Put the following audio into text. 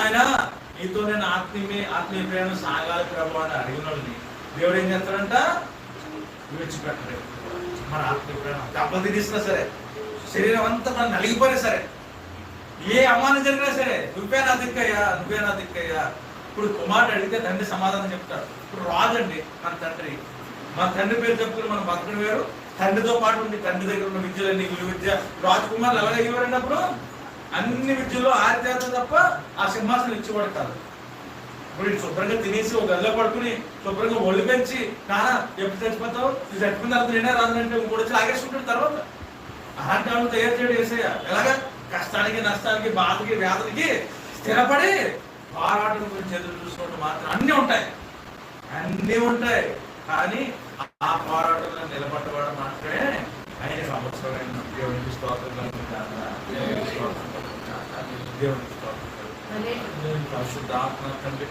ఆయన నీతో నేను ఆత్మీయ ప్రేమ సాగాలి ప్రభు అని అడిగిన వాళ్ళని దేవుడు ఏం చేస్తాడంట? విడిచిపెట్టలేదు. మన ఆత్మీయ ప్రేమ దెబ్బతినిస్తున్నా సరే, శరీరం అంతా మనం నలిగిపోయినా సరే, ఏ అవమానం జరిగినా సరే, నువ్వే నా దిక్కయ్యా. ఇప్పుడు కుమారుడు అడిగితే తండ్రి సమాధానం చెప్తాడు. ఇప్పుడు రాజు అండి మన తండ్రి పేరు చెప్పుకుని మనం భక్తుడు వేరు, తండ్రితో పాటు ఉండి తండ్రి దగ్గర ఉన్న విద్యలన్నీ విద్య రాజకుమారులు ఎలాగ ఇవ్వరండి? అప్పుడు అన్ని విద్యలో ఆరితేత తప్ప ఆ సింహాసనం ఇచ్చేవాడు కాదు. ఇప్పుడు శుభ్రంగా తినేసి ఒక గదిలో పడుకుని శుభ్రంగా ఒళ్ళు పెంచి నానా ఎప్పుడు చచ్చిపోతావు, ఇది చచ్చిపోయిన తర్వాత నేనే రాదంటే ఇంకోటి వచ్చి లాగేసుకుంటాడు. తర్వాత అలాంటి వాళ్ళు తయారు చేయడం వేసేయ ఎలాగా? కష్టానికి, నష్టానికి, బాధకి, వ్యాధులకి స్థిరపడి పోరాటం గురించి ఎదురు చూసుకోవడం మాత్రం అన్నీ ఉంటాయి. కానీ ఆ పోరాటంలో నిలబడ్డవాడు మాత్రమే ఆయన సంవత్సరం దేవునికి స్తోత్రం. దేవునికి స్తోత్రం. పరిశుద్ధ ఆత్మ తండ్రి